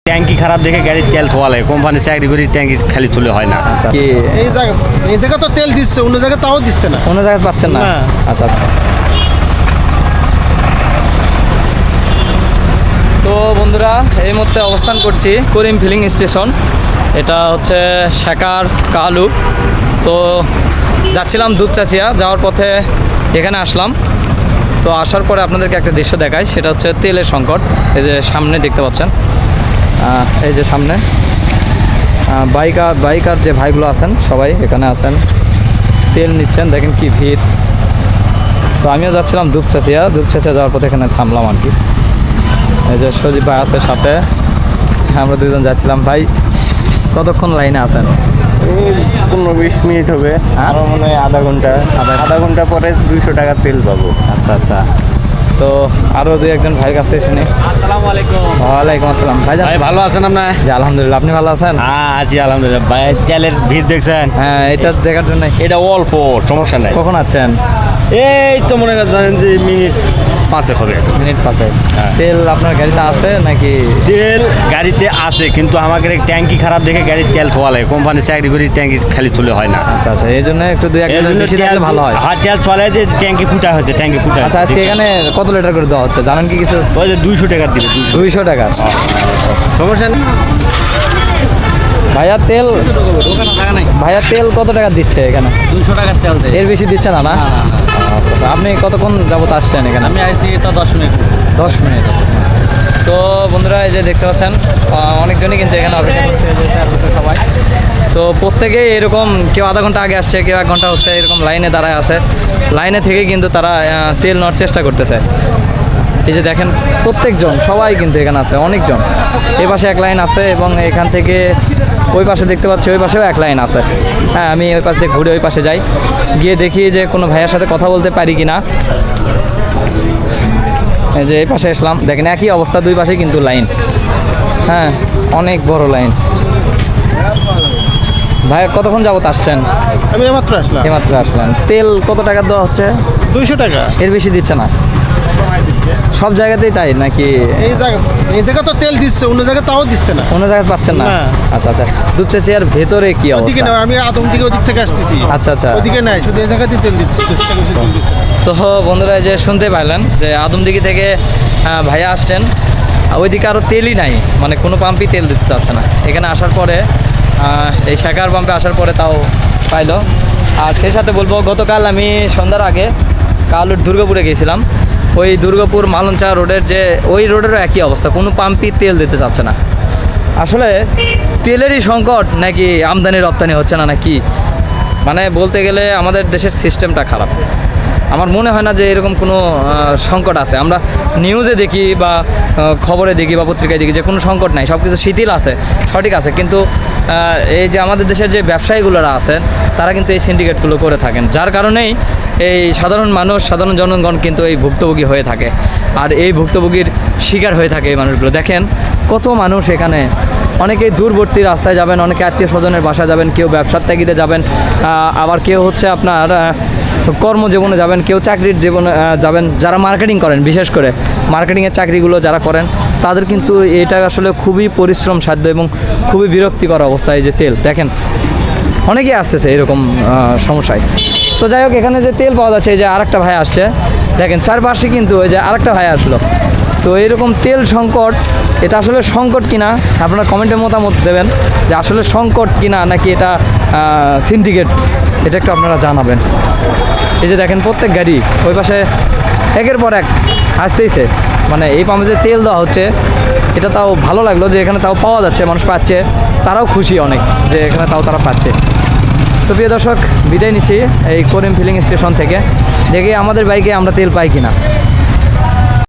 ট্যাঙ্কি খারাপ দেখে গাড়ির তেল ধোয়া লাগে, কোম্পানি চাকরি করি ট্যাঙ্কি খালি তুলে হয় না। কি এই জায়গা তো তেল দিচ্ছে, অন্য জায়গায় তাও দিচ্ছে না। অন্য জায়গায় পাচ্ছেন না? না। আচ্ছা আচ্ছা। তো বন্ধুরা, এই মুহূর্তে অবস্থান করছি করিম ফিলিং স্টেশন। এটা হচ্ছে শেখার কালু। তো যাচ্ছিলাম দুপচাচিয়া, যাওয়ার পথে এখানে আসলাম। তো আসার পরে আপনাদেরকে একটা দৃশ্য দেখাই, সেটা হচ্ছে তেলের সংকট। এই যে সামনে দেখতে পাচ্ছেন, এই যে সামনে বাইকার যে ভাইগুলো আছেন সবাই এখানে আছেন, তেল নিচ্ছেন। দেখেন কি ভিড়। তো আমিও যাচ্ছিলাম দুপচাচিয়া যাওয়ার পথে এখানে থামলাম আর কি। এই যে সজীব ভাই আছে সাথে, আমরা দুজন যাচ্ছিলাম। ভাই কতক্ষণ লাইনে আছেন? 15-20 মিনিট হবে। আমার মনে হয় আধা ঘন্টা পরে 200 টাকা তেল পাবো। আচ্ছা আচ্ছা। তো আরও দুই একজন ভাইয়ের কাছ থেকে শুনি। আসসালামু আলাইকুম। ওয়ালাইকুম আসসালাম। ভাই ভাই ভালো আছেন আপনার? জি আলহামদুলিল্লাহ, আপনি ভালো আছেন? হ্যাঁ আছি আলহামদুলিল্লাহ। ভাই তেলের ভিড় দেখছেন? হ্যাঁ, এটা দেখার জন্য। এটা অল্প, সমস্যা নাই। কখন আছেন? এই তো মনে করেন যে মিনিট 5 হবে। মিনিট 5। হ্যাঁ। তেল আপনার গাড়িতে আছে নাকি? তেল গাড়িতে আছে, কিন্তু আমাকে ট্যাঙ্কি খারাপ দেখে গাড়ির তেল ধোয়া লাগে, কোম্পানি চাকরি করি ট্যাঙ্কি খালি তুলে হয় না। আচ্ছা আচ্ছা, এই জন্য একটু দুই একজন বেশি থাকলে ভালো হয়। হ্যাঁ, তেল চলে যে ট্যাঙ্কি ফুটা হয়েছে, ট্যাঙ্কি ফুটা আচ্ছা, আজকে এখানে কত লিটার করে দেওয়া হচ্ছে জানেন কি কিছু? ওই যে 200 টাকা দিবে। 200 টাকা। সমস্যা নেই। ভাইয়া তেল কত টাকা দিচ্ছে এখানে? 200 টাকার তেল দেয়। এর বেশি দিচ্ছে না? না আচ্ছা, আপনি কতক্ষণ যাবত আসছেন এখানে? আমি আইছি তো 10 মিনিট। 10 মিনিট। তো বন্ধুরা, এই যে দেখতে পাচ্ছেন অনেকজনই কিন্তু এখানে অপেক্ষা করছে, এই যে চারপাশে সবাই। তো প্রত্যেকেই এরকম, কেউ আধা ঘন্টা আগে আসছে, কেউ 1 ঘন্টা হচ্ছে, এরকম লাইনে দাঁড়ায় আছে। লাইনে থেকে কিন্তু তারা তেল নেওয়ার চেষ্টা করতেছে। এই যে দেখেন প্রত্যেকজন সবাই কিন্তু এখানে আছে, অনেকজন। এই পাশে এক লাইন আছে এবং এখান থেকে ওই পাশে দেখতে পাচ্ছি, ওই পাশেও এক লাইন আছে। হ্যাঁ, আমি ওই পাশ থেকে ঘুরে ওই পাশে যাই, গিয়ে দেখি যে কোনো ভাইয়ের সাথে কথা বলতে পারি কি না। এই যে এই পাশে আসলাম, দেখেন একই অবস্থা, দুই পাশে কিন্তু লাইন। হ্যাঁ, অনেক বড় লাইন। ভাই কতক্ষণ যাবত আসছেন? আমি এইমাত্র আসলাম। এইমাত্র আসলেন। তেল কত টাকা দেওয়া হচ্ছে? 200 টাকা। এর বেশি দিচ্ছে না? সব জায়গাতেই তাই নাকি? এই জায়গা তো তেল দিচ্ছে, অন্য জায়গায় তাও দিচ্ছে না। অন্য জায়গায় পাচ্ছেন না? না। আচ্ছা আচ্ছা। দুপচাচিয়ার ভেতরে কি ওদিকে অবস্থা? না, আমি আদম থেকে ওদিক থেকে আসতেছি। আচ্ছা আচ্ছা। ওদিকে নাই, শুধু এই জায়গাতেই তেল দিচ্ছে, 200 টাকা বেশি তেল দিচ্ছে। তো বন্ধুরা, এই যে শুনতে পাইলেন যে আদমদিঘি থেকে ভাইয়া আসছেন, ওইদিকে আরও তেলই নাই, মানে কোনো পাম্পই তেল দিতে চাচ্ছে না। এখানে আসার পরে এই শেখার পাম্পে আসার পরে তাও পাইলো। আর সেই সাথে বলবো, গতকাল আমি সন্ধ্যার আগে কালুর দুর্গাপুরে গিয়েছিলাম। ওই দুর্গাপুর মালঞ্চা রোডের যে ওই রোডেরও একই অবস্থা, কোনো পাম্পই তেল দিতে চাচ্ছে না। আসলে তেলেরই সংকট নাকি আমদানি রপ্তানি হচ্ছে না নাকি, মানে বলতে গেলে আমাদের দেশের সিস্টেমটা খারাপ। আমার মনে হয় না যে এরকম কোনো সংকট আছে। আমরা নিউজে দেখি বা খবরে দেখি বা পত্রিকায় দেখি যে কোনো সংকট নাই, সব কিছু শিথিল আছে, সঠিক আছে। কিন্তু এই যে আমাদের দেশের যে ব্যবসায়ীগুলোরা আছেন, তারা কিন্তু এই সিন্ডিকেটগুলো করে থাকেন, যার কারণেই এই সাধারণ মানুষ, সাধারণ জনগণ কিন্তু এই ভুক্তভোগী হয়ে থাকে। আর এই ভুক্তভোগীর শিকার হয়ে থাকে এই মানুষগুলো। দেখেন কত মানুষ এখানে, অনেকেই দূরবর্তী রাস্তায় যাবেন, অনেকে আত্মীয় স্বজনের বাসায় যাবেন, কেউ ব্যবসার তাগিদে যাবেন, আবার কেউ হচ্ছে আপনার কর্মজীবনে যাবেন, কেউ চাকরির জীবনে যাবেন। যারা মার্কেটিং করেন, বিশেষ করে মার্কেটিংয়ের চাকরিগুলো যারা করেন, তাদের কিন্তু এটা আসলে খুবই পরিশ্রম সাধ্য এবং খুবই বিরক্তিকর অবস্থা। এই যে তেল দেখেন, অনেকেই আসতেছে এরকম সমস্যায়। তো যাই হোক, এখানে যে তেল পাওয়া যাচ্ছে, এই যে আরেকটা ভাই আসছে, দেখেন চারপাশে কিন্তু ওই যে আরেকটা ভাই আসলো। তো এইরকম তেল সংকট, এটা আসলে সংকট কিনা আপনারা কমেন্টে মতামত দেবেন যে আসলে সংকট কিনা নাকি এটা সিন্ডিকেট, এটা একটু আপনারা জানাবেন। এই যে দেখেন প্রত্যেক গাড়ি ওই পাশে একের পর এক আসতেইছে, মানে এই পাম্পে যে তেল দেওয়া হচ্ছে, এটা তাও ভালো লাগলো যে এখানে তাও পাওয়া যাচ্ছে, মানুষ পাচ্ছে, তারাও খুশি অনেক যে এখানে তাও তারা পাচ্ছে। তো প্রিয় দর্শক, বিদায় নিচ্ছি এই করিম ফিলিং স্টেশন থেকে, দেখি আমাদের বাইকে আমরা তেল পাই কিনা।